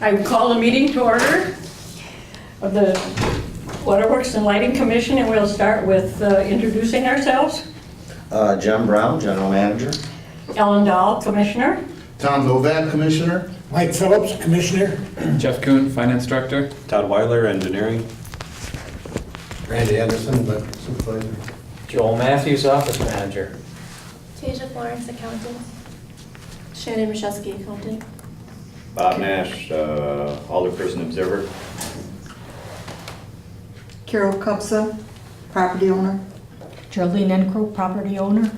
I call the meeting to order of the Waterworks and Lighting Commission, and we'll start with introducing ourselves. Jim Brown, General Manager. Ellen Dahl, Commissioner. Tom Novak, Commissioner. Mike Phillips, Commissioner. Jeff Kuhn, Finance Director. Todd Weiler, Engineering. Randy Anderson, Electric Supervisor. Joel Matthews, Office Manager. Tasia Florence, Accountant. Shannon Rashevsky, Accountant. Bob Nash, Alderperson Observer. Carol Cupsa, property owner. Geraldine Encro, property owner.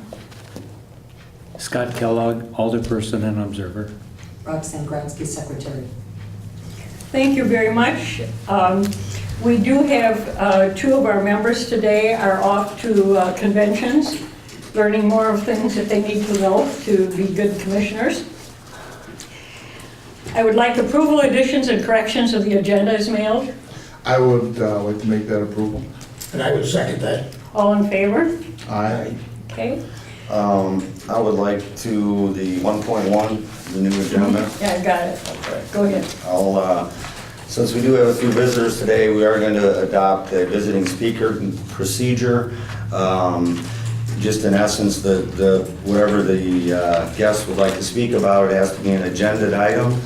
Scott Kellogg, Alderperson and Observer. Roxanne Gransky, secretary. Thank you very much. We do have two of our members today are off to conventions, learning more of things that they need to know to be good commissioners. I would like approval, additions, and corrections of the agenda is mailed. I would like to make that approval. And I would second that. All in favor? Aye. Okay. I would like to, the 1.1, the new agenda. Yeah, I got it. Okay. Go ahead. Since we do have a few visitors today, we are going to adopt a visiting speaker procedure. Just in essence, whatever the guest would like to speak about, it has to be an agenda item.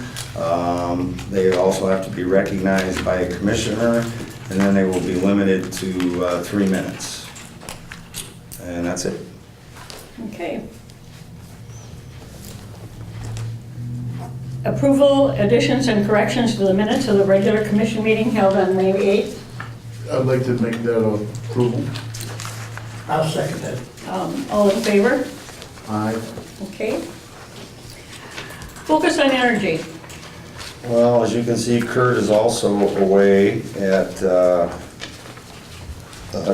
They also have to be recognized by a commissioner, and then they will be limited to 3 minutes. And that's it. Okay. Approval, additions, and corrections to the minutes of the regular commission meeting held on May 8th. I'd like to make that approval. I'll second that. All in favor? Aye. Okay. Focus on energy. Well, as you can see, Kurt is also away at a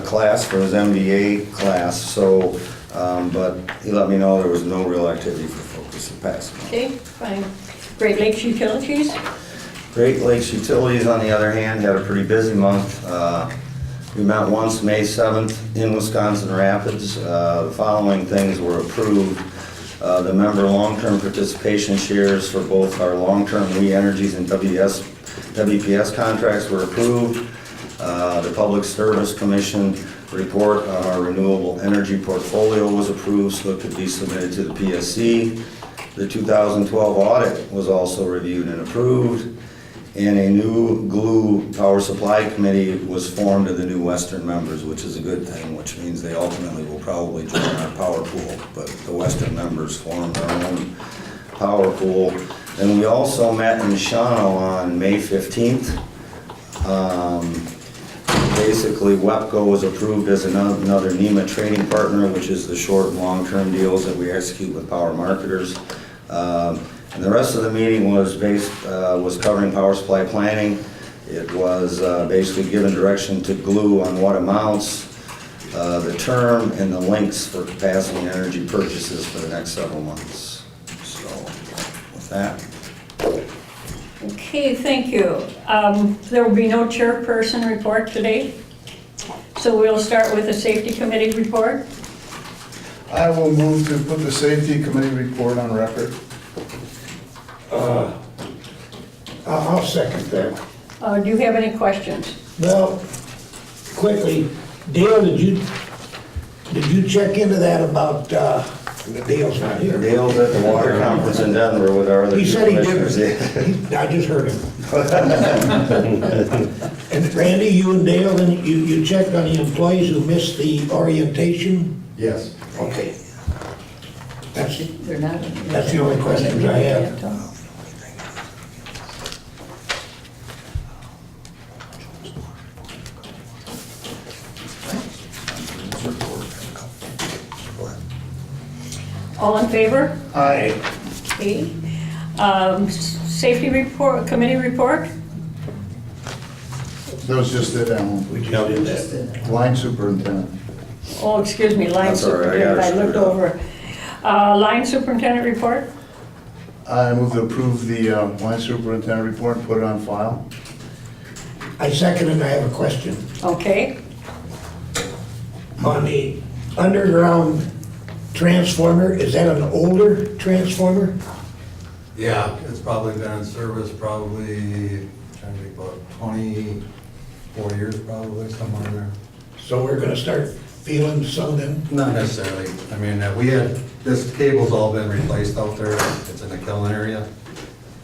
class for his MBA class, so, but he let me know there was no real activity for Focus the past month. Okay, fine. Great Lakes Utilities. Great Lakes Utilities, on the other hand, had a pretty busy month. We met once, May 7th, in Wisconsin Rapids. The following things were approved. The member long-term participation shares for both our long-term We Energies and WPS contracts were approved. The Public Service Commission report on our renewable energy portfolio was approved, so it could be submitted to the PSC. The 2012 audit was also reviewed and approved. And a new GLUE Power Supply Committee was formed of the new Western members, which is a good thing, which means they ultimately will probably join our power pool, but the Western members formed their own power pool. And we also met in Shawano on May 15th. Basically, WEPCO was approved as another NEMA trading partner, which is the short and long-term deals that we execute with power marketers. And the rest of the meeting was covering power supply planning. It was basically given direction to GLUE on what amounts, the term, and the links for capacity and energy purchases for the next several months. So, with that. Okay, thank you. There will be no chairperson report today, so we'll start with the Safety Committee report. I will move to put the Safety Committee report on record. I'll second that. Do you have any questions? Well, quickly, Dale, did you check into that about, Dale's not here. Dale's at the water conference in Denver with our other He two said he commissioners. did. I just heard him. And Randy, you and Dale, then you checked on the employees who missed the orientation? Yes. Okay. That's They're not. That's the only questions I have. All in favor? Aye. Okay. Safety report, committee report? That was just it, Alan. We just did that. Line Superintendent. Oh, excuse me, line That's all right, I got superintendent, it I looked screwed up. over. Line superintendent report? I move to approve the Line Superintendent report and put it on file. I second and I have a question. Okay. On the underground transformer, is that an older transformer? Yeah, it's probably been in service trying to think, about 24 years probably, somewhere in there. So we're gonna start feeling some of them? Not necessarily. I mean, this cable's all been replaced out there. It's in the kiln area.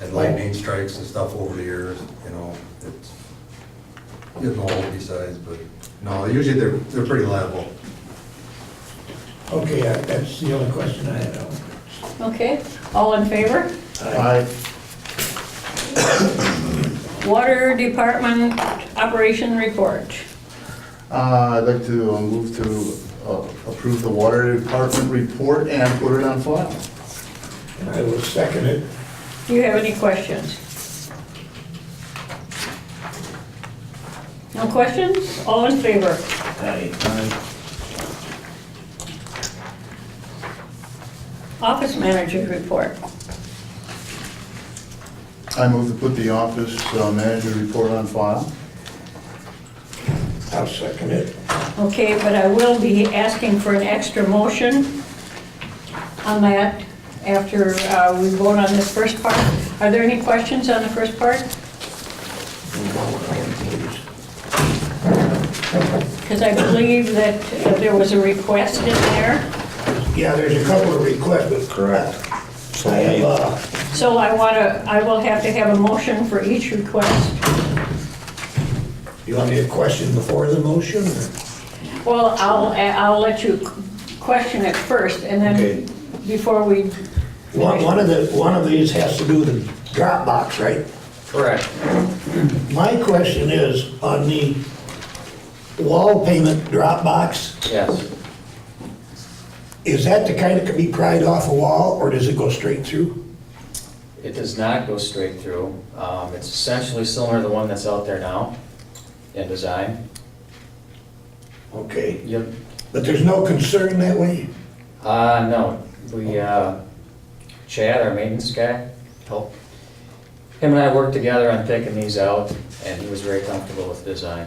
And lightning strikes and stuff over the years, it's getting old besides, but no, usually they're pretty liable. Okay, that's the only question I had. Okay, all in favor? Aye. Water Department Operation Report. I'd like to move to approve the water department report and put it on file. And I will second it. Do you have any questions? No questions? All in favor? Aye. Office Manager's Report. I move to put the office manager report on file. I'll second it. Okay, but I will be asking for an extra motion on that after we vote on this first part. Are there any questions on the first part? Because I believe that there was a request in there. Yeah, there's a couple of requests, but Correct. I have, So I will have to have a motion for each request. you want me to question before the motion? or- Well, I'll let you question it first, and Okay. then before we... One of these has to do with the drop box, right? Correct. My question is, on the wall payment drop box, Yes. is that the kind that can be pried off a wall, or does it go straight through? It does not go straight through. It's essentially similar to the one that's out there now in design. Okay, Yep. but there's no concern that way? No, we, Chad, our maintenance guy, helped. Him and I worked together on picking these out, and he was very comfortable with the design.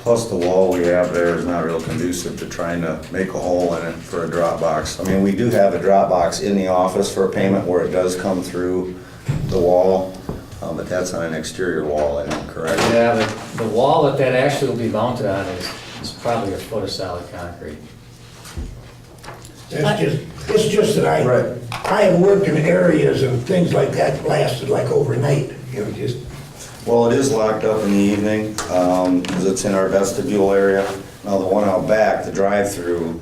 Plus, the wall we have there is not real conducive to trying to make a hole in it for a drop box. I mean, we do have a drop box in the office for a payment where it does come through the wall, but that's on an exterior wall, I think, correct? Yeah, the wall that actually will be mounted on is probably a foot of solid concrete. It's just that Right. I have worked in areas and things like that lasted like overnight, just. Well, it is locked up in the evening, because it's in our vestibule area. Now, the one out back, the drive-through,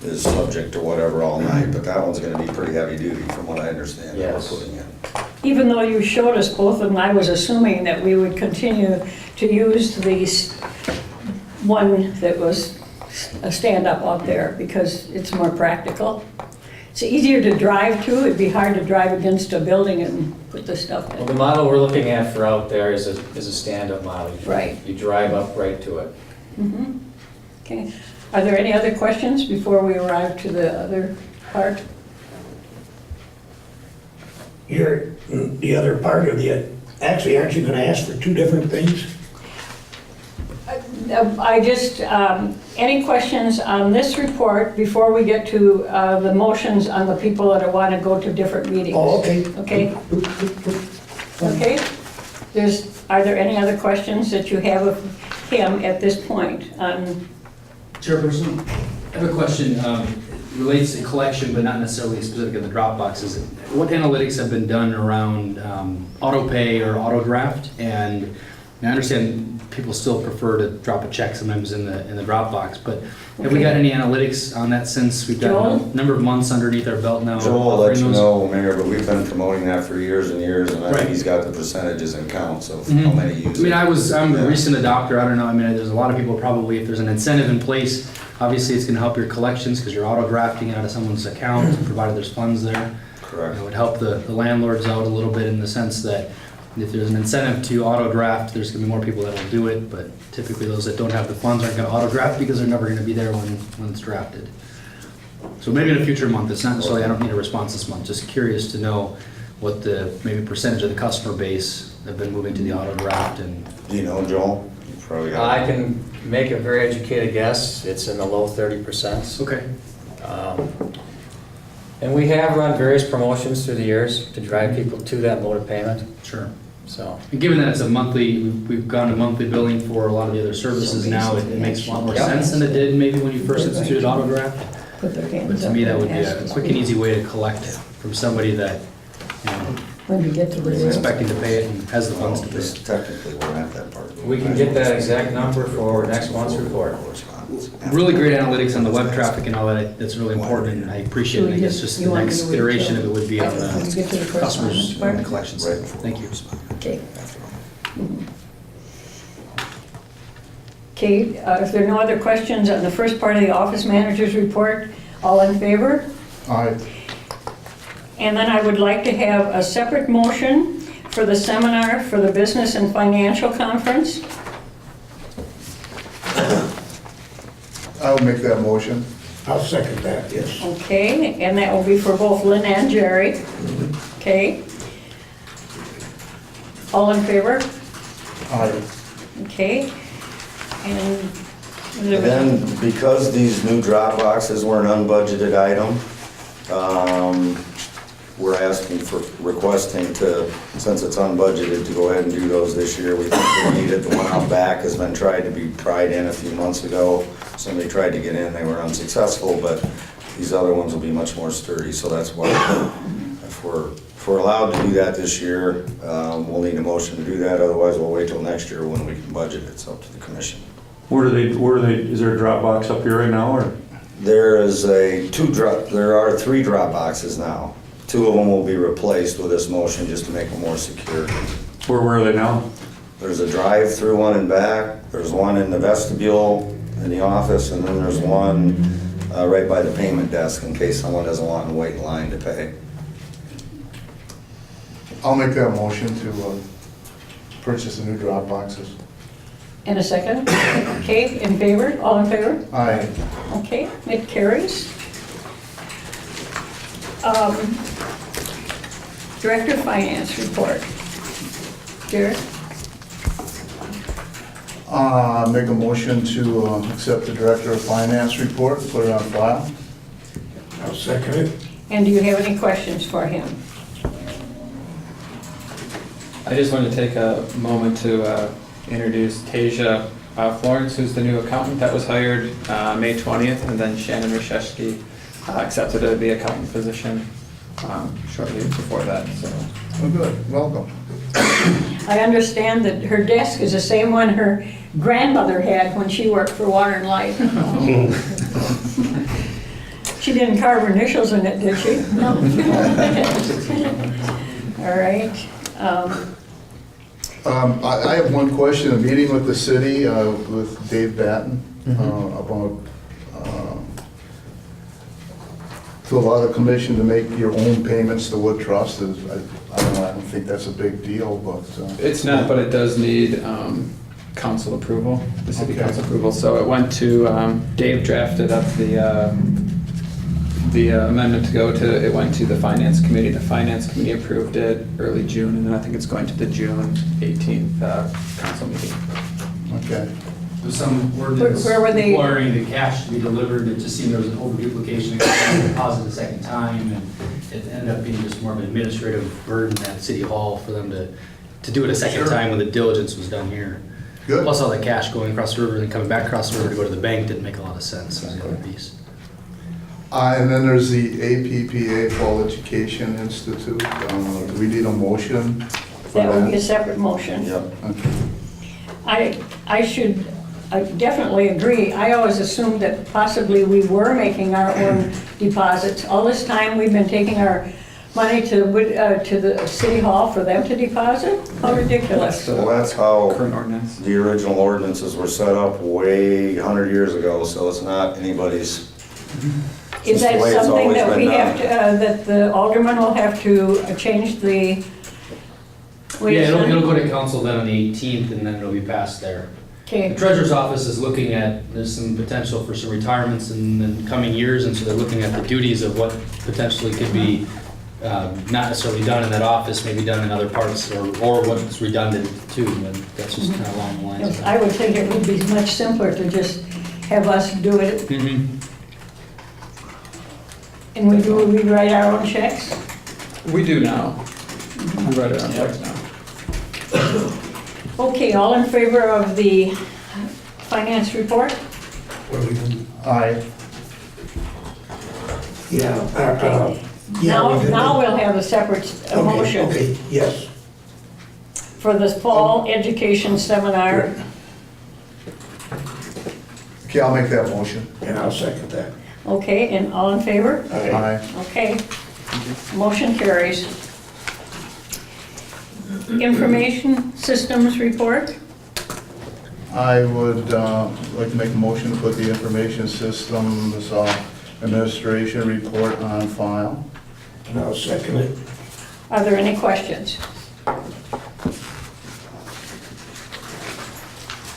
is subject to whatever all night, but that one's gonna be pretty heavy duty from what I understand that we're Yes. putting in. Even though you showed us both of them, I was assuming that we would continue to use these one that was a stand-up out there because it's more practical. It's easier to drive to. It'd be hard to drive against a building and put the stuff Well, the in. model we're looking at for out there is a stand-up model. Right. You drive up right to it. Mhm. Okay. Are there any other questions before we arrive to the other part? The other part of actually, aren't you gonna ask for two different things? I just, any questions on this report before we get to the motions on the people that want to go to different meetings? Oh, okay. Okay? Okay? Are there any other questions that you have of him at this point? Chairperson, I have a question. Relates to collection, but not necessarily specific to the drop boxes. What analytics have been done around auto pay or auto draft? And I understand people still prefer to drop a check sometimes in the drop box, but have we got any analytics on that since we've got Joel? a number of months underneath our belt now? Joel will let you offering those? know, Mayor, but we've been promoting that for years and years, and I Right. think he's got the percentages and counts of Mhm. how many use I mean, it. I'm Yeah. a recent adopter, I don't know, I mean, there's a lot of people probably, if there's an incentive in place, obviously it's gonna help your collections because you're auto drafting out of someone's account, provided there's funds there. Correct. It would help the landlords out a little bit in the sense that if there's an incentive to auto draft, there's gonna be more people that will do it, but typically those that don't have the funds aren't gonna auto draft because they're never gonna be there when it's drafted. So maybe in a future month, it's not necessarily, I don't need a response this month, just curious to know what the, maybe percentage of the customer base have been moving to the auto draft and. Do you know, Joel? You probably got I can make a very educated guess. It's in the low 30%. Okay. And we have run various promotions through the years to drive people to that mode of payment, Sure. so. And given that it's a monthly, we've gone to monthly billing for a lot of the other services now, it makes a lot more sense than it did maybe when you first instituted auto draft. Put their hands But up. to me, that would be and a ask quick and easy way to collect from somebody that, you know, when you get to is the. expecting to pay it and has the funds to pay This it. technically, we're at that part. We can get that exact number for next month's report. Really great analytics on the web traffic and all that, that's really important, and I appreciate it. I guess just the next iteration of it would be on When you get to the the customers correspondence part? and the collections. Right. Thank you. Okay. Okay, if there are no other questions on the first part of the office manager's report, all in favor? Aye. And then I would like to have a separate motion for the seminar for the Business and Financial Conference. I'll make that motion. I'll second that, yes. Okay, and that will be for both Lynn and Jerry. Okay. All in favor? Aye. Okay. And And then, because these new drop boxes were an unbudgeted item, we're asking for, requesting to, since it's unbudgeted, to go ahead and do those this year. We think we need it. The one out back has been tried to be pried in a few months ago. Somebody tried to get in, they were unsuccessful, but these other ones will be much more sturdy, so that's why if we're allowed to do that this year, we'll need a motion to do that, otherwise we'll wait till next year when we can budget it. It's up to the commission. Where are they, is there a drop box up here right now, or? There are 3 drop boxes now. 2 of them will be replaced with this motion just to make them more secure. Where are they now? There's a drive-through one in back, there's one in the vestibule in the office, and then there's one right by the payment desk in case someone doesn't want to wait in line to pay. I'll make that motion to purchase the new drop boxes. and a second? Okay, in favor? All in favor? Aye. Okay, it carries. Director of Finance report. Jared? Make a motion to accept the Director of Finance report, put it on file. I'll second it. And do you have any questions for him? I just wanted to take a moment to introduce Tasia Florence, who's the new accountant that was hired May 20th, and then Shannon Rashevsky accepted the accountant position shortly before that, so. Oh, good, welcome. I understand that her desk is the same one her grandmother had when she worked for Water and Light. She didn't carve her initials in it, did she? No. All right. I have one question, a meeting with the city, with Dave Batten, about to allow the commission to make your own payments to Wood Trust. I don't think that's a big deal, but. It's not, but it does need council approval, the city Okay. council approval. So it went to, Dave drafted up the amendment to go to, it went to the finance committee. The finance committee approved it early June, and then I think it's going to the June 18th council meeting. Okay. There's some ordinance Where were they- requiring the cash to be delivered. It just seemed there was an overduplication, it got deposited a second time, and it ended up being just more of an administrative burden at City Hall for them to do it a second Sure. time when the diligence was done here. Good. Plus all that cash going across the river and then coming back across the river to go to the bank didn't make a lot of sense, was the other piece. And then there's the APPA Fall Education Institute. Do we need a motion for That would be a that? separate motion. Yep. Okay. I definitely agree. I always assumed that possibly we were making our own deposits. All this time, we've been taking our money to the city hall for them to deposit? How ridiculous. Well, that's how Current ordinance. the original ordinances were set up way 100 years ago, so it's not anybody's. Is It's the that way it's something always that been we have done. to, that the alderman will have to change the way Yeah, it's it'll done? go to council then on the 18th, and then it'll be passed there. The Okay, treasurer's office is looking at, there's some potential for some retirements in the coming years, and so they're looking at the duties of what potentially could be not necessarily done in that office, maybe done in other parts, or what's redundant too, and that's just kind of along the lines. Yes, I would think it would be much simpler to just have us do it. Mhm. And we write our own checks? We do now. We write it on checks now. Okay, all in favor of the finance report? What are we doing? Aye. Yeah. Now we'll have a separate motion Okay, yes. for the fall education seminar. Okay, I'll make that motion. And I'll second that. Okay, and all in favor? Aye. Okay. Motion carries. Information systems report? I would like to make a motion to put the information systems administration report on file. And I'll second it. Are there any questions?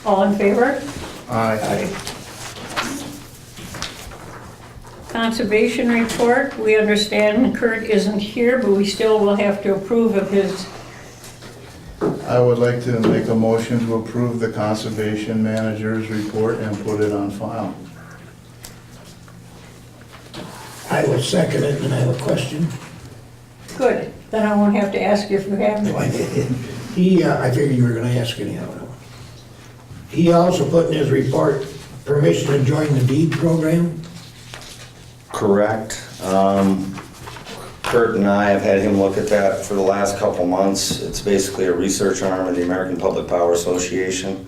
All in favor? Aye. Conservation report, we understand Kurt isn't here, but we still will have to approve of his. I would like to make a motion to approve the conservation manager's report and put it on file. I will second it, and I have a question. Good, then I won't have to ask you if you have. No, I didn't. I figured you were gonna ask anyhow. He also put in his report, permission to join the deed program. Correct. Kurt and I have had him look at that for the last couple months. It's basically a research arm of the American Public Power Association.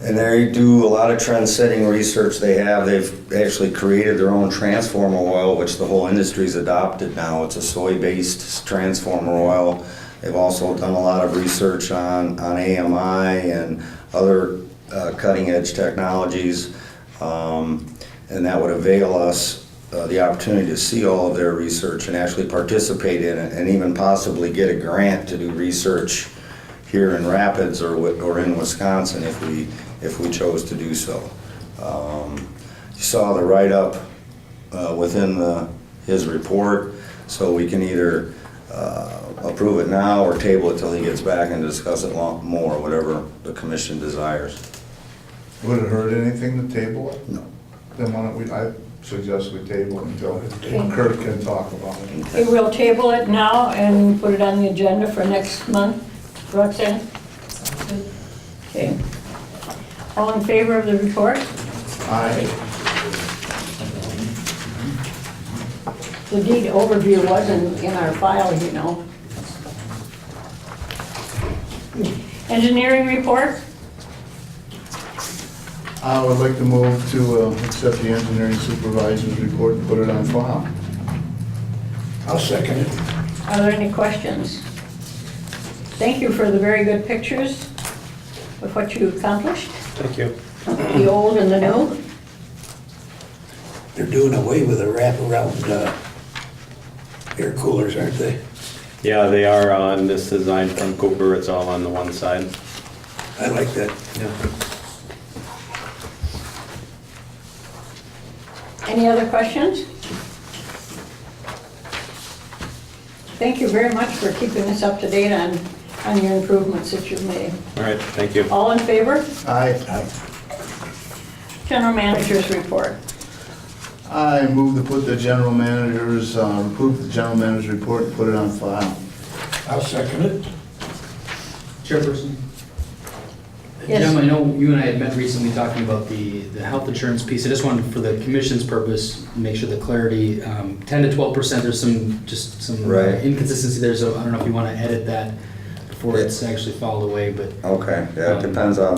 And they do a lot of trend-setting research. They've actually created their own transformer oil, which the whole industry's adopted now. It's a soy-based transformer oil. They've also done a lot of research on AMI and other cutting-edge technologies. And that would avail us the opportunity to see all of their research and actually participate in it, and even possibly get a grant to do research here in Rapids or in Wisconsin if we chose to do so. You saw the write-up within his report, so we can either approve it now or table it till he gets back and discuss it more, whatever the commission desires. Would it hurt anything to table it? No. Then why don't I suggest we table it until Kurt can talk about it. Okay, we'll table it now and put it on the agenda for next month. Roxanne? Okay. All in favor of the report? Aye. The deed overview wasn't in our file, you know. Engineering report? I would like to move to accept the engineering supervisor's report and put it on file. I'll second it. Are there any questions? Thank you for the very good pictures of what you accomplished, Thank you. the old and the new. They're doing away with the wraparound air coolers, aren't they? Yeah, they are on this design from Cooper. It's all on the one side. I like that. Yeah. Any other questions? Thank you very much for keeping us up to date on your improvements that you've made. All right, thank you. All in favor? Aye. General manager's report. I move to put the general manager's, approve the general manager's report and put it on file. I'll second it. Chairperson? Yes. Jim, I know you and I had met recently talking about the health insurance piece. I just wanted, for the commission's purpose, make sure the clarity, 10 to 12%, there's some Right. inconsistency there, so I don't know if you want to edit that before it's actually filed away, but. Okay, yeah, it depends on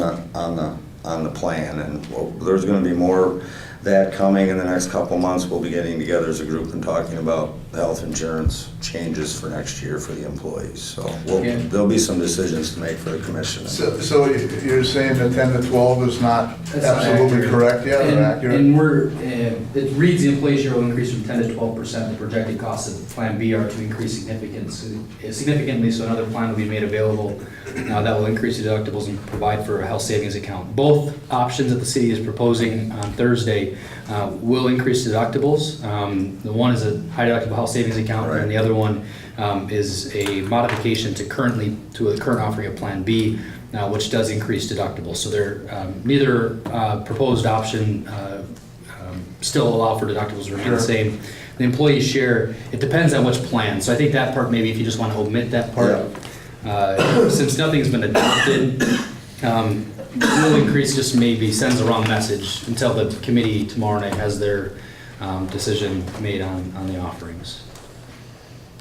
the plan, and there's gonna be more that coming in the next couple months. We'll be getting together as a group and talking about health insurance changes for next year for the employees. So there'll be some decisions to make for the commission. So you're saying that 10 to 12 is not That's not absolutely accurate. correct yet, or accurate? And it reads the employee share will increase from 10 to 12%. The projected costs of Plan B are to increase significantly, so another plan will be made available. Now that will increase the deductibles and provide for a health savings account. Both options that the city is proposing on Thursday will increase deductibles. The one is a high deductible health savings account, and the other one is a modification to a current offering of Plan B, which does increase deductibles. So they're neither proposed option still allow for deductibles to remain the same. The employee share, it depends on which plan, so I think that part, maybe if you just want to omit that part. Since nothing's been adopted, will increase just maybe sends the wrong message until the committee tomorrow night has their decision made on the offerings.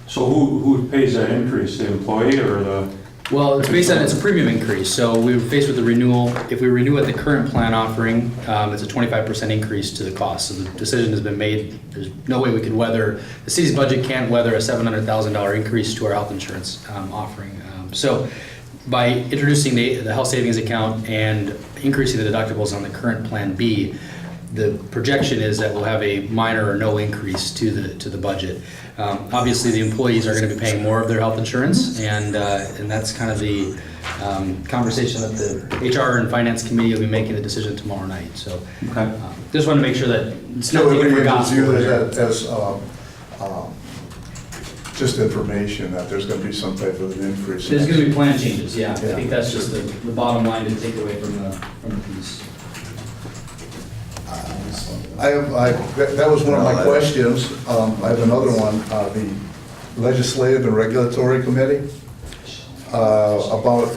So who pays that increase, the employee or the? Well, it's based on, it's a premium increase, so we were faced with the renewal. If we renew at the current plan offering, it's a 25% increase to the cost. So the decision has been made, there's no way we could weather, the city's budget can't weather a $700,000 increase to our health insurance offering. So by introducing the health savings account and increasing the deductibles on the current Plan B, the projection is that we'll have a minor or no increase to the budget. Obviously, the employees are going to be paying more of their health insurance, and that's kind of the conversation that the HR and Finance Committee will be making the decision tomorrow night. So, just want to make sure that it's not taken for gospel. As just information that there's going to be some type of an increase. There's going to be plan changes. Yeah, I think that's just the bottom line to take away from the piece. That was one of my questions. I have another one. The Legislative and Regulatory Committee about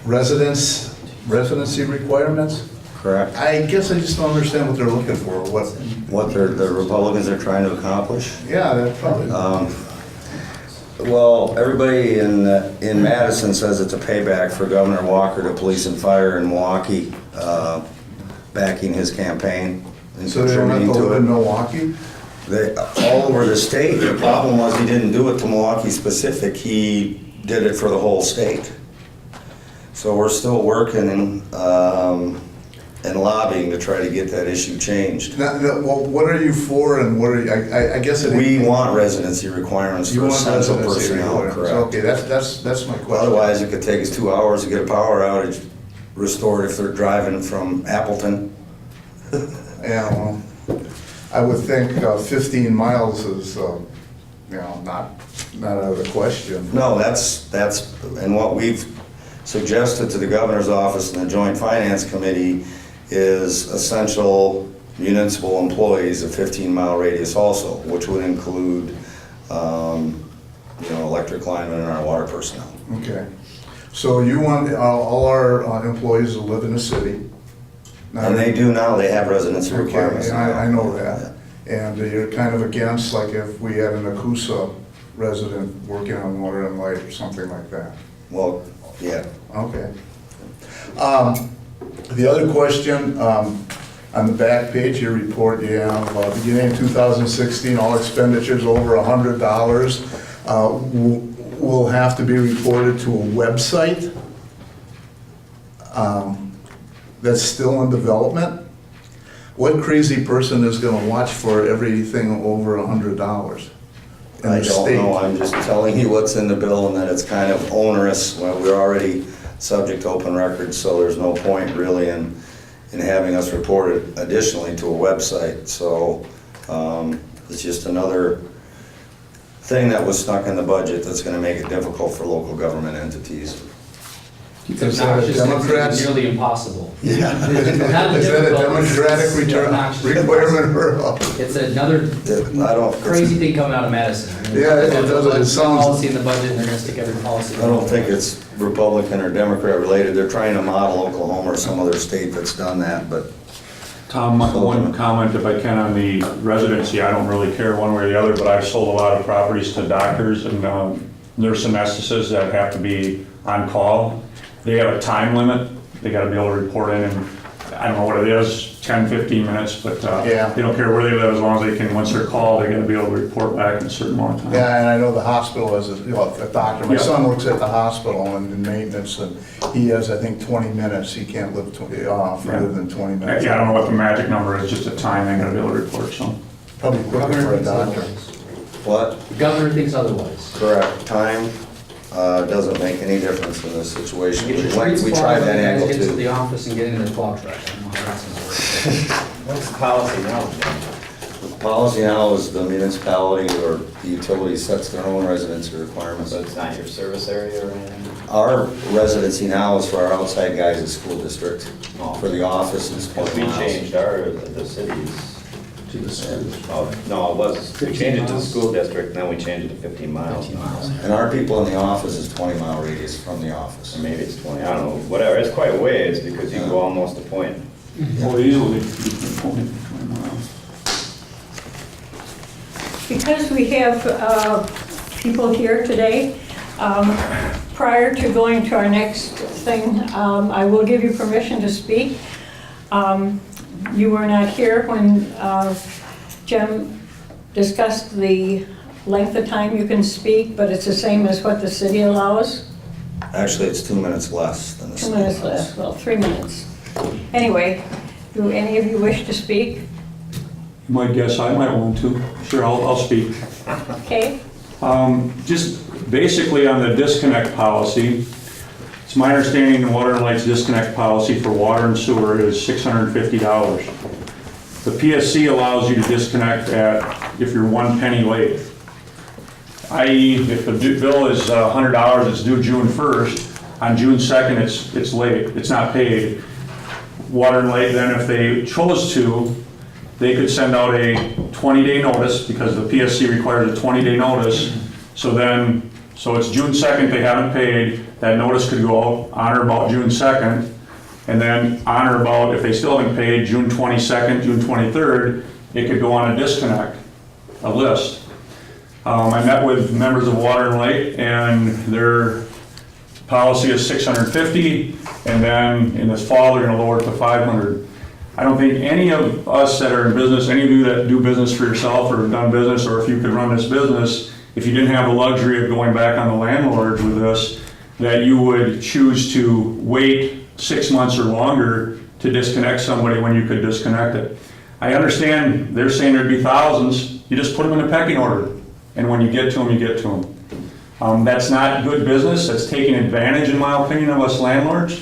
residency requirements. Correct. I guess I just don't understand what they're looking for. What the Republicans are trying to accomplish? Yeah, that's probably. Well, everybody in Madison says it's a payback for Governor Walker to police and fire in Milwaukee, backing his campaign and So they don't have to contributing live in to it. Milwaukee? All over the state. The problem was he didn't do it to Milwaukee specific. He did it for the whole state. So we're still working and lobbying to try to get that issue changed. Well, what are you for and what are you, I guess it. We want residency requirements You for want essential residency personnel, requirements. correct? Okay, that's my question. Otherwise, it could take us 2 hours to get a power outage restored if they're driving from Appleton. Yeah, well, I would think 15 miles is, not out of the question. No, that's, and what we've suggested to the governor's office and the Joint Finance Committee is essential municipal employees of 15-mile radius also, which would include, electric linemen and our water personnel. Okay. So you want all our employees to live in the city? And they do now, they have residency requirements. Okay, I know that. And you're kind of against, like if we had an Acusa resident working on water and light or something like that? Well, yeah. Okay. The other question, on the back page of your report, you have, beginning of 2016, all expenditures over $100 will have to be reported to a website that's still in development. What crazy person is going to watch for everything over $100? I don't know, I'm just telling you what's in the bill and that it's kind of onerous. Well, we're already subject to open records, so there's no point really in having us report it additionally to a website. So it's just another thing that was stuck in the budget that's going to make it difficult for local government entities. It's nearly impossible. Yeah. Is that a democratic requirement or? It's another crazy thing coming out of Madison. Yeah, it does. It sounds. Policy in the budget, and they're going to stick every policy. I don't think it's Republican or Democrat related. They're trying to model Oklahoma or some other state that's done that, but. Tom, one comment if I can on the residency. I don't really care one way or the other, but I've sold a lot of properties to doctors and nurse anesthetists that have to be on call. They have a time limit. They got to be able to report in, and I don't know what it is, 10, 15 minutes, but they don't care where they live as long as they can, once they're called, they got to be able to report back in a certain amount of time. Yeah, and I know the hospital has a doctor. My son works at the hospital and in maintenance, and he has, I think, 20 minutes. He can't live further than 20 minutes. Yeah, I don't know what the magic number is, just a time they got to be able to report, so. Probably quicker for a doctor. What? The governor thinks otherwise. Correct. Time doesn't make any difference in this situation. Get your We streets tried plowed, that and angle guys get to too. the office and get in their plow truck. I don't know how that's going to work. What's the policy now? policy now is the municipality or the utility sets their own residency requirements. So it's not your service area or anything? Our residency now is for our outside guys at school district, for the office is 20 We miles. changed the cities. To the schools. Oh, no, it was, we changed it to the school district, and then we changed it to 15 miles. 15 miles. And our people in the office is 20-mile radius from the office. Or maybe it's 20, I don't know, whatever, it's quite a ways, because you can go almost a point. Well, easily, 20 miles. Because we have people here today, prior to going to our next thing, I will give you permission to speak. You were not here when Jim discussed the length of time you can speak, but it's the same as what the city allows. Actually, it's 2 minutes less than the 2 city minutes allows. less, well, 3 minutes. Anyway, do any of you wish to speak? You might guess I might want to. Sure, I'll speak. Okay, Just basically on the disconnect policy, it's my understanding the Water and Light's disconnect policy for water and sewer is $650. The PSC allows you to disconnect if you're 1 penny late. I.e., if the bill is $100, it's due June 1st, on June 2nd, it's late, it's not paid. Water and Light, then if they chose to, they could send out a 20-day notice, because the PSC requires a 20-day notice. So it's June 2nd, they haven't paid, that notice could go out on or about June 2nd, and then on or about, if they still haven't paid, June 22nd, June 23rd, it could go on a disconnect, a list. I met with members of Water and Light, and their policy is $650, and then in this fall, they're gonna lower it to $500. I don't think any of us that are in business, any of you that do business for yourself or have done business, or if you could run this business, if you didn't have the luxury of going back on the landlords with this, that you would choose to wait 6 months or longer to disconnect somebody when you could disconnect it. I understand they're saying there'd be thousands, you just put them in a pecking order, and when you get to them, you get to them. That's not good business, that's taking advantage, in my opinion, of us landlords.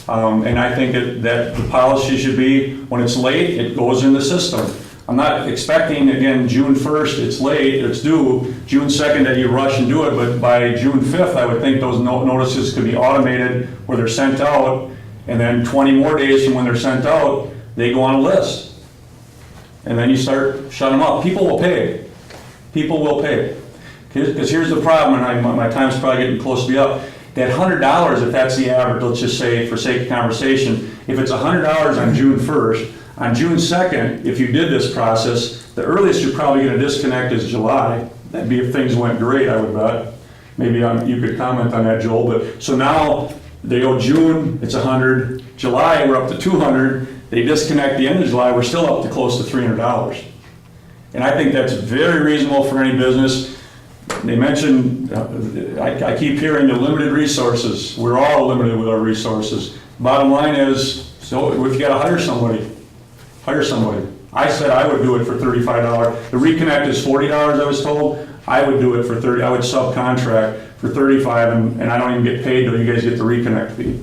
And I think that the policy should be, when it's late, it goes in the system. I'm not expecting, again, June 1st, it's late, it's due, June 2nd that you rush and do it, but by June 5th, I would think those notices could be automated where they're sent out, and then 20 more days from when they're sent out, they go on a list. And then you start shutting them up. People will pay. People will pay. Because here's the problem, and my time's probably getting close to be up. That $100, if that's the average, let's just say, for sake of conversation, if it's $100 on June 1st, on June 2nd, if you did this process, the earliest you're probably going to disconnect is July. That'd be if things went great, I would bet. Maybe you could comment on that, Joel. But so now they go June, it's 100. July, we're up to 200. They disconnect the end of July, we're still up to close to $300. And I think that's very reasonable for any business. They mentioned, I keep hearing the limited resources. We're all limited with our resources. Bottom line is, so if you got to hire somebody, hire somebody. I said I would do it for $35. The reconnect is $40, I was told. I would do it for $30. I would subcontract for $35, and I don't even get paid till you guys get the reconnect fee.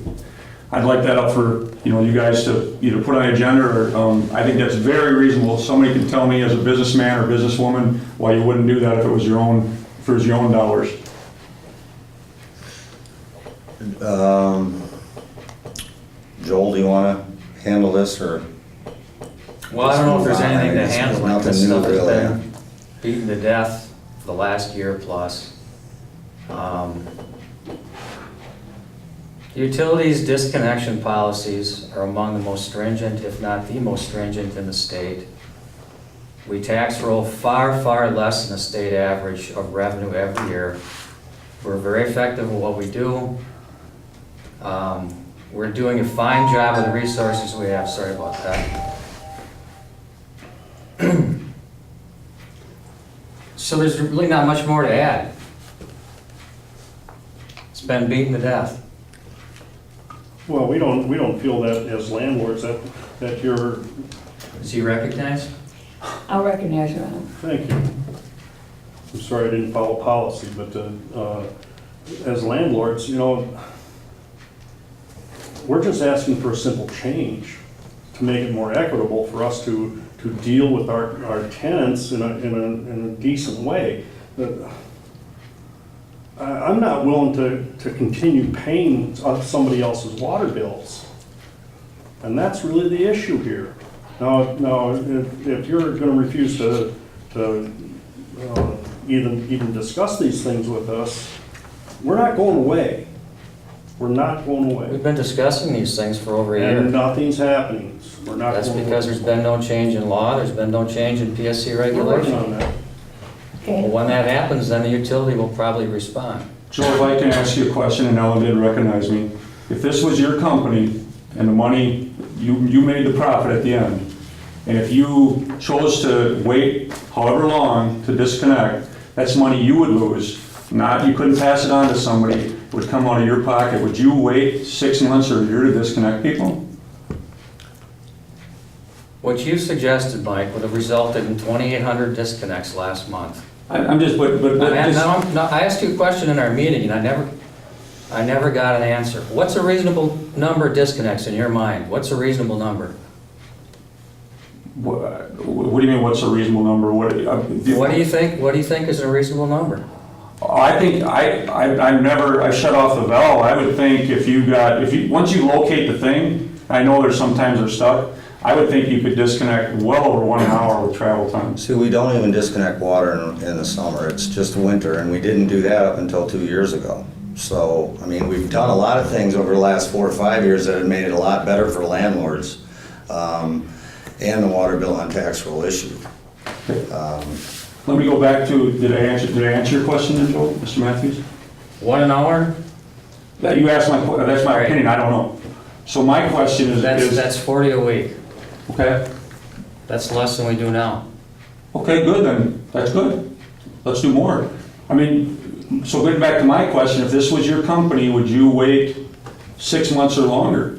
I'd like that up for you guys to either put on the agenda, or I think that's very reasonable. Somebody can tell me as a businessman or businesswoman why you wouldn't do that if it was your own dollars. Joel, do you want to handle this, or? Well, I don't know if there's anything to It's handle. nothing This new, stuff has really, been beaten to death the last year plus. Utilities disconnection policies are among the most stringent, if not the most stringent in the state. We tax roll far, far less than the state average of revenue every year. We're very effective at what we do. We're doing a fine job with the resources we have. Sorry about that. So there's really not much more to add. It's been beaten to death. Well, we don't feel that as landlords that you're. Is he recognized? I'll recognize you. Thank you. I'm sorry I didn't follow policy, but as landlords, we're just asking for a simple change to make it more equitable for us to deal with our tenants in a decent way. I'm not willing to continue paying somebody else's water bills. And that's really the issue here. Now, if you're gonna refuse to even discuss these things with us, we're not going away. We're not going away. We've been discussing these things for over a year. And nothing's happening. We're not That's going because away. there's been no change in law, there's been no change in PSC We're working regulation. on that. Well, when that happens, then the utility will probably respond. Joe, if I can ask you a question, and Ellen did recognize me. If this was your company and the money, you made the profit at the end, and if you chose to wait however long to disconnect, that's money you would lose. Not, you couldn't pass it on to somebody, it would come out of your pocket. Would you wait 6 months or a year to disconnect people? What you suggested, Mike, would have resulted in 2,800 disconnects last month. I'm just, but I asked you a question in our meeting, and I never got an answer. What's a reasonable number of disconnects in your mind? What's a reasonable number? What do you mean, what's a reasonable number? What do you think? What do you think is a reasonable number? I think, I shut off the valve. I would think once you locate the thing, I know there's sometimes they're stuck, I would think you could disconnect well over 1 hour with travel time. See, we don't even disconnect water in the summer, it's just winter, and we didn't do that up until 2 years ago. So, I mean, we've done a lot of things over the last 4 or 5 years that have made it a lot better for landlords, and the water bill on tax roll issue. Let me go back to, did I answer your question then, Joe, Mr. Matthews? 1 an hour? You asked that's my opinion, I don't know. So my question is... That's 40 a week. Okay. That's less than we do now. Okay, good then, that's good. Let's do more. I mean, so getting back to my question, if this was your company, would you wait 6 months or longer?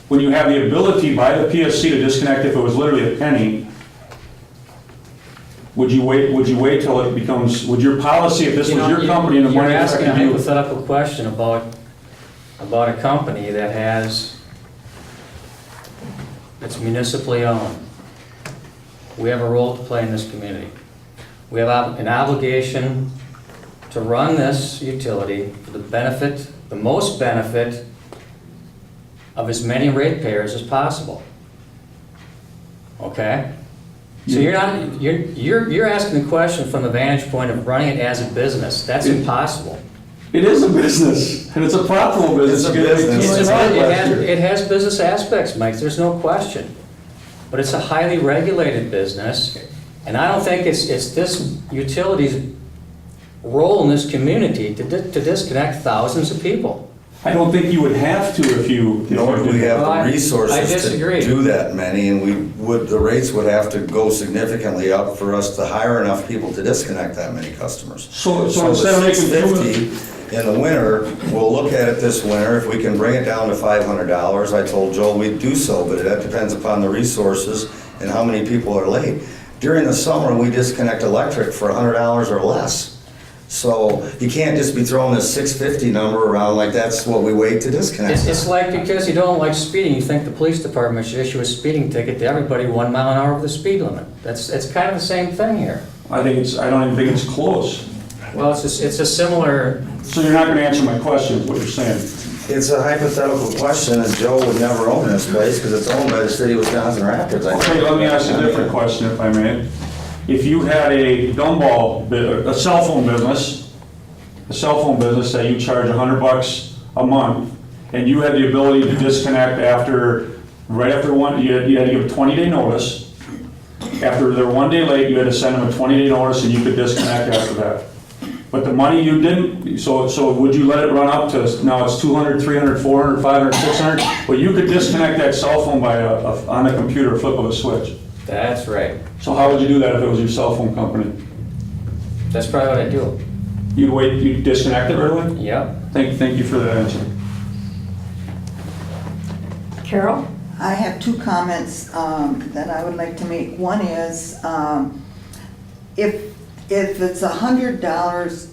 When you have the ability by the PSC to disconnect if it was literally a penny, would you wait till it becomes, would your policy, if this was your company and the money... You're asking a affected you... hypothetical question about a company that it's municipally owned. We have a role to play in this community. We have an obligation to run this utility for the most benefit of as many ratepayers as possible. Okay? So you're asking the question from the vantage point of running it as a business. That's impossible. It is a business, and it's a profitable business. It's a business. It has business aspects, Mike, there's no question. But it's a highly regulated business, and I don't think it's this utility's role in this community to disconnect thousands of people. I don't think you would have to if you... Nor do we have I the resources to disagree. do that many, and the rates would have to go significantly up for us to hire enough people to disconnect that many customers. So So instead of the making... $650 in the winter, we'll look at it this winter, if we can bring it down to $500, I told Joel we'd do so, but that depends upon the resources and how many people are late. During the summer, we disconnect electric for $100 or less. So you can't just be throwing this $650 number around like that's what we wait to disconnect. It's like because you don't like speeding, you think the police department should issue a speeding ticket to everybody 1 mile an hour over the speed limit. It's kind of the same thing here. I don't even think it's close. Well, it's a similar... So you're not going to answer my question, is what you're saying? It's a hypothetical question, and Joe would never own this place because it's owned by the city of Wisconsin Rapids. Okay, let me ask a different question, if I may. If you had a cell phone business that you charge $100 a month, and you had the ability to disconnect right after one, you had to give a 20-day notice. After they're 1 day late, you had to send them a 20-day notice, and you could disconnect after that. But the money you didn't, so would you let it run up to, now it's 200, 300, 400, 500, 600, but you could disconnect that cell phone on a computer, flip of a switch. That's right. So how would you do that if it was your cell phone company? That's probably what I do. You'd disconnect it right away? Yep. Thank you for that answer. Carol? I have 2 comments that I would like to make. One is, if it's $100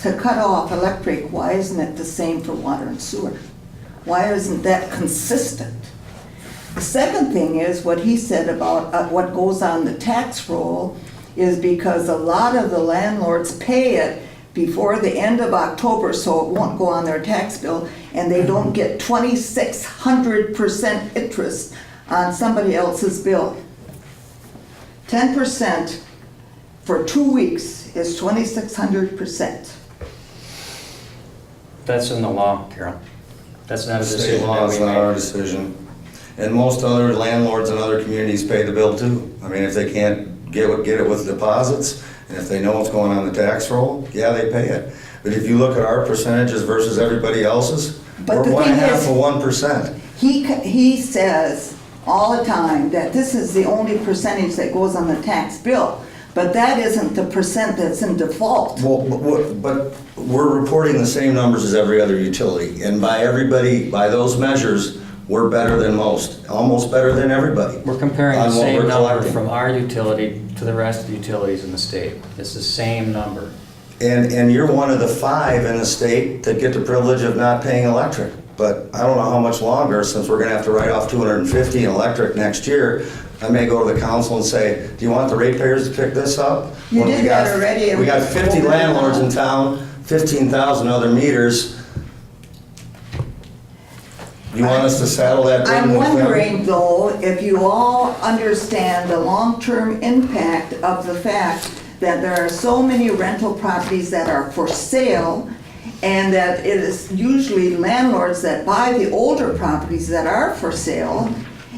to cut off electric, why isn't it the same for water and sewer? Why isn't that consistent? The second thing is what he said about what goes on the tax roll is because a lot of the landlords pay it before the end of October, so it won't go on their tax bill, and they don't get 2,600% interest on somebody else's bill. 10% for 2 weeks is 2,600%. That's in the law, Carol. That's not a State decision law that is we not our make. decision. And most other landlords in other communities pay the bill too. I mean, if they can't get it with deposits, and if they know what's going on the tax roll, yeah, they pay it. But if you look at our percentages versus everybody else's, But we're the 1.5 thing of 1%. He says all the time that this is the only percentage that goes on the tax bill, but that isn't the percent that's in default. Well, but we're reporting the same numbers as every other utility, and by those measures, we're better than most, almost better than everybody. We're comparing the on what same we're number collecting. from our utility to the rest of the utilities in the state. It's the same number. And you're one of the 5 in the state that get the privilege of not paying electric. But I don't know how much longer, since we're gonna have to write off $250 in electric next year. I may go to the council and say, do you want the ratepayers to pick this up? You When did we got- that already, and We got we 50 voted landlords on in it. town, 15,000 other meters. You want us to saddle that burden I'm with them? wondering though, if you all understand the long-term impact of the fact that there are so many rental properties that are for sale, and that it is usually landlords that buy the older properties that are for sale,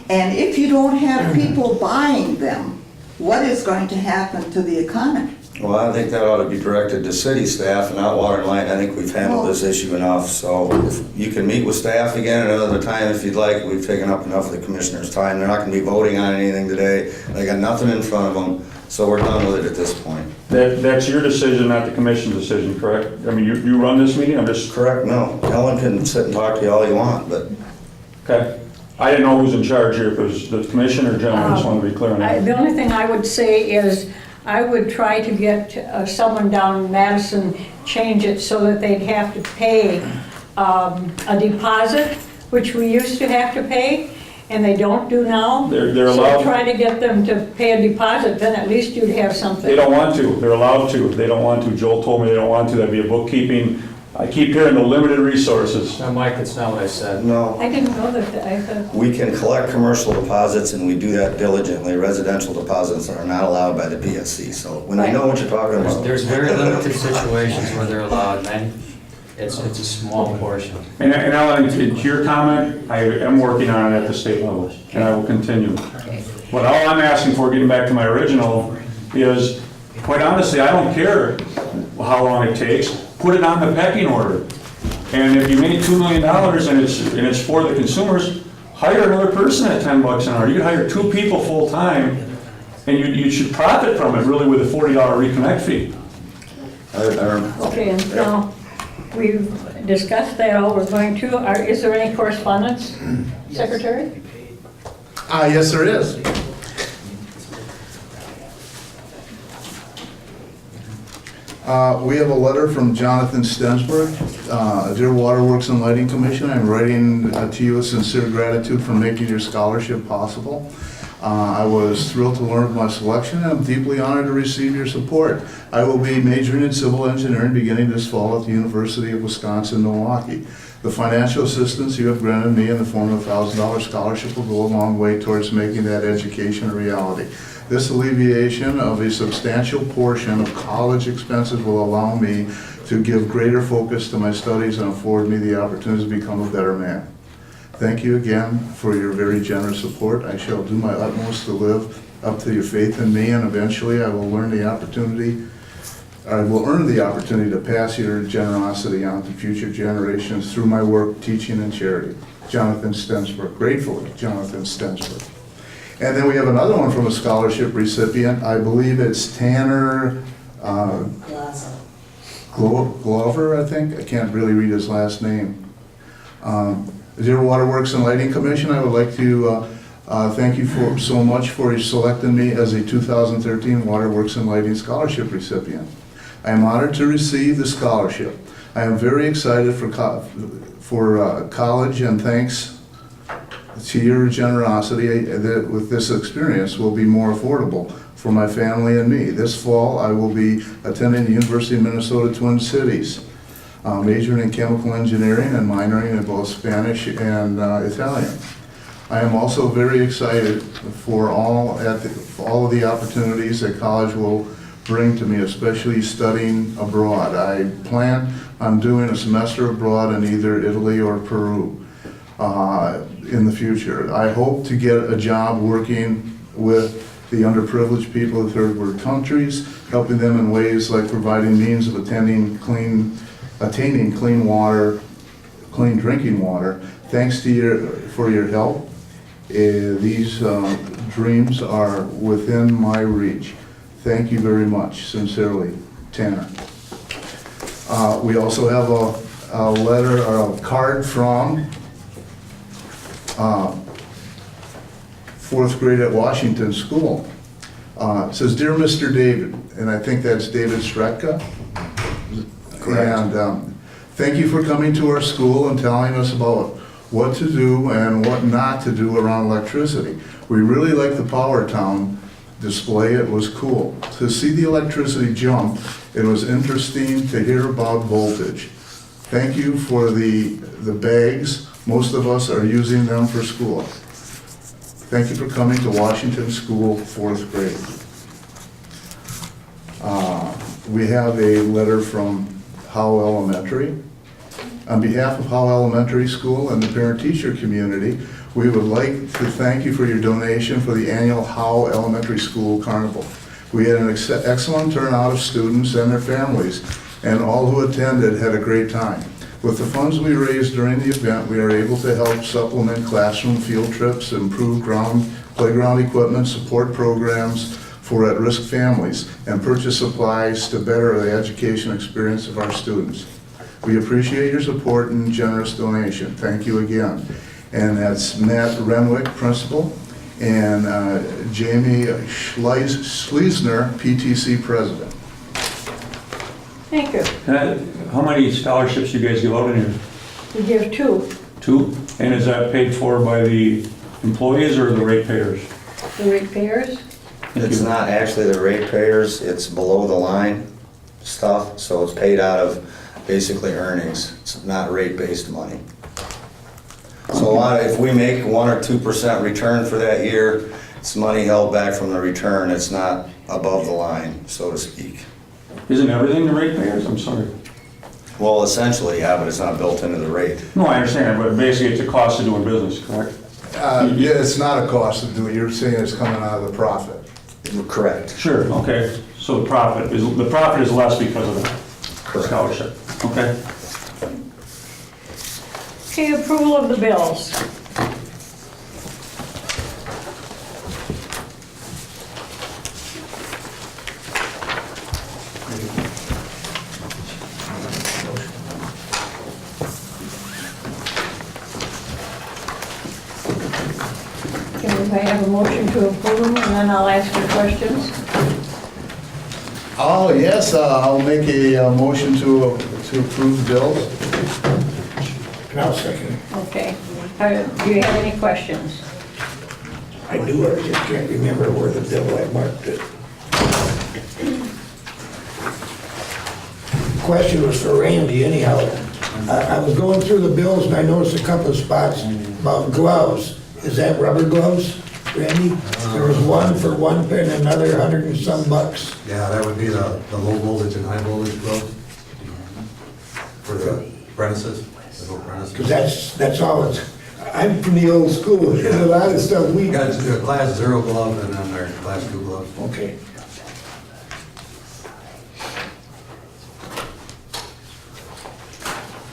and if you don't have people buying them, what is going to happen to the economy? Well, I think that ought to be directed to city staff and not water and light. I think we've handled this issue enough, so if you can meet with staff again at another time if you'd like. We've taken up enough of the commissioners' time. They're not gonna be voting on anything today. They got nothing in front of them, so we're done with it at this point. That's your decision, not the commission's decision, correct? I mean, you run this meeting, I'm just... Correct, no. Ellen can sit and talk to you all you want, but Okay. I didn't know who's in charge here, if it was the commissioner or general, I just wanted to be clear on that. The only thing I would say is, I would try to get someone down in Madison, change it so that they'd have to pay a deposit, which we used to have to pay, and they don't do now. They're allowed- So try to get them to pay a deposit, then at least you'd have something. They don't want to, they're allowed to, they don't want to. Joel told me they don't want to, that'd be a bookkeeping. I keep hearing the limited resources. No, Mike, that's not what I said. no. I didn't know that, I thought, We can collect commercial deposits and we do that diligently. Residential deposits are not allowed by the PSC, so when you know what you're talking about. There's very limited situations where they're allowed, and it's a small portion. And Ellen, to your comment, I am working on it at the state level, and I will continue. But all I'm asking for, getting back to my original, is, quite honestly, I don't care how long it takes, put it on the pecking order. And if you made $2 million and it's for the consumers, hire another person at $10 an hour. You could hire 2 people full-time, and you should profit from it, really, with a $40 reconnect fee. okay, and now, we've discussed that all we're going to. Is there any correspondence, Secretary? Yes, there is. We have a letter from Jonathan Stensberg, Dear Waterworks and Lighting Commission. I'm writing to you with sincere gratitude for making your scholarship possible. I was thrilled to learn of my selection, and I'm deeply honored to receive your support. I will be majoring in civil engineering beginning this fall at the University of Wisconsin-Milwaukee. The financial assistance you have granted me in the form of a $1,000 scholarship will go a long way towards making that education a reality. This alleviation of a substantial portion of college expenses will allow me to give greater focus to my studies and afford me the opportunity to become a better man. Thank you again for your very generous support. I shall do my utmost to live up to your faith in me, and eventually I will earn the opportunity to pass your generosity on to future generations through my work, teaching, and charity. Jonathan Stensberg. Gratefully, Jonathan Stensberg. And then we have another one from a scholarship recipient. I believe it's Tanner Glover, I think. I can't really read his last name. Dear Waterworks and Lighting Commission, I would like to thank you so much for selecting me as a 2013 Waterworks and Lighting Scholarship recipient. I am honored to receive the scholarship. I am very excited for college, and thanks to your generosity that with this experience will be more affordable for my family and me. This fall, I will be attending the University of Minnesota Twin Cities, majoring in chemical engineering and minoring in both Spanish and Italian. I am also very excited for all of the opportunities that college will bring to me, especially studying abroad. I plan on doing a semester abroad in either Italy or Peru in the future. I hope to get a job working with the underprivileged people of third world countries, helping them in ways like providing means of attaining clean water, clean drinking water. Thanks to for your help. These dreams are within my reach. Thank you very much. Sincerely, Tanner. We also have a letter or a card from fourth grade at Washington School. It says, "Dear Mr. David," and I think that's David Stretka. Correct. And thank you for coming to our school and telling us about what to do and what not to do around electricity. We really like the Power Town display. It was cool. To see the electricity jump, it was interesting to hear about voltage. Thank you for the bags. Most of us are using them for school. Thank you for coming to Washington School, fourth grade. We have a letter from Howell Elementary. On behalf of Howell Elementary School and the parent-teacher community, we would like to thank you for your donation for the annual Howell Elementary School Carnival. We had an excellent turnout of students and their families, and all who attended had a great time. With the funds we raised during the event, we are able to help supplement classroom field trips, improve playground equipment, support programs for at-risk families, and purchase supplies to better the education experience of our students. We appreciate your support and generous donation. Thank you again. And that's Matt Renwick, principal, and Jamie Schleisner, PTC president. Thank you. How many scholarships do you guys give out in here? We give 2, 2? And is that paid for by the employees or the ratepayers? the ratepayers. It's not actually the ratepayers, it's below the line stuff, so it's paid out of basically earnings. It's not rate-based money. So if we make 1 or 2% return for that year, it's money held back from the return. It's not above the line, so to speak. Isn't everything the ratepayers? I'm sorry. Well, essentially, yeah, but it's not built into the rate. No, I understand, but basically it's a cost of doing business, correct? Yeah, it's not a cost to do it. You're saying it's coming out of the profit. Correct. Sure, okay. So the profit is less because of the scholarship. Okay. Okay, approval of the bills. Can I have a motion to approve them, and then I'll ask you questions? Oh, yes, I'll make a motion to approve the bills. I'll second it. Okay. Do you have any questions? I do, I just can't remember where the bill I marked it. Question was for Randy anyhow. I was going through the bills and I noticed a couple of spots about gloves. Is that rubber gloves, Randy? There was one for $1 pair and another $100 and some bucks. Yeah, that would be the low voltage and high voltage gloves for the apprentices, the new apprentices. Because that's all it's, I'm from the old school, there's a lot of stuff we. You got a class 0 glove and then their class 2 gloves. Okay.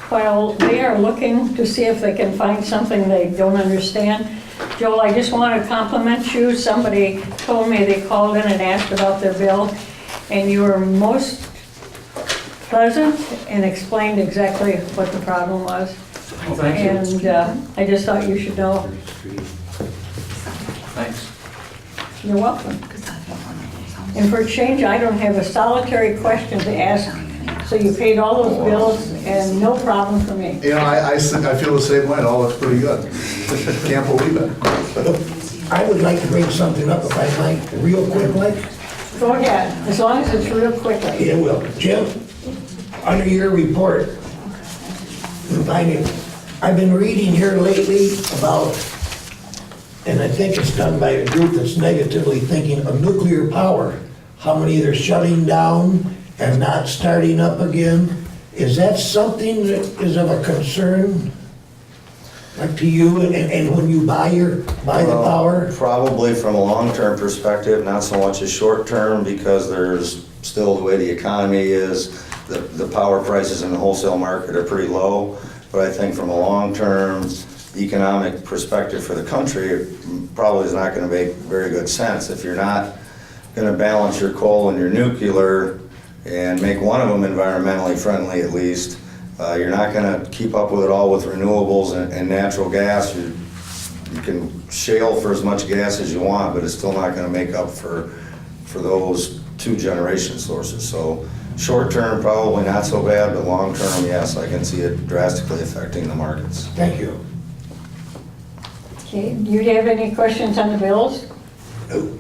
While they are looking to see if they can find something they don't understand, Joel, I just want to compliment you. Somebody told me they called in and asked about their bill, and you were most pleasant and explained exactly what the problem was. Well, thank you. And I just thought you should know. Thanks. You're welcome. And for a change, I don't have a solitary question to ask So you paid all those bills and no problem for me. You know, I feel the same way, it all looks pretty good. Can't believe it. I would like to bring something up if I might, real quick, like. Go ahead, as long as it's real quickly. It will. Jim, under your report, I've been reading here lately about, and I think it's done by a group that's negatively thinking of nuclear power, how many they're shutting down and not starting up again. Is that something that is of a concern, like to you, and when you buy the power? Probably from a long-term perspective, not so much a short-term, because there's still the way the economy is, the power prices in the wholesale market are pretty low. But I think from a long-term economic perspective for the country, it probably is not going to make very good sense. If you're not going to balance your coal and your nuclear and make one of them environmentally friendly at least, you're not going to keep up with it all with renewables and natural gas. You can shale for as much gas as you want, but it's still not going to make up for those two generation sources. So short term, probably not so bad, but long term, yes, I can see it drastically affecting the markets. Thank you. Okay, do you have any questions on the bills? No.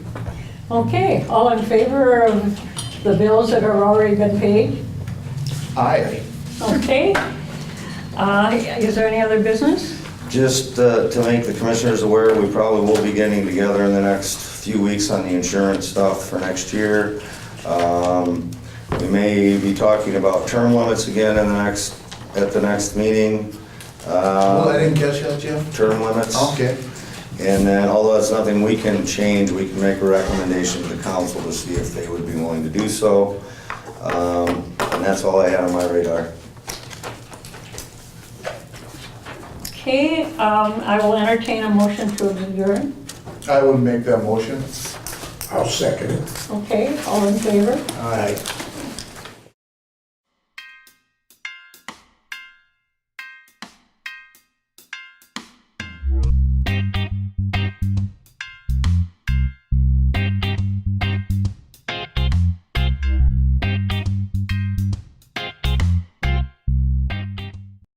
Okay, all in favor of the bills that have already been paid? Aye. Okay. Is there any other business? Just to make the commissioners aware, we probably will be getting together in the next few weeks on the insurance stuff for next year. We may be talking about term limits again at the next meeting. Well, I didn't catch that, Jim. Term limits. Okay. And then, although it's nothing we can change, we can make a recommendation to the council to see if they would be willing to do so. And that's all I had on my radar. Okay, I will entertain a motion to adjourn. I would make that motion. I'll second it. Okay, all in favor? Aye.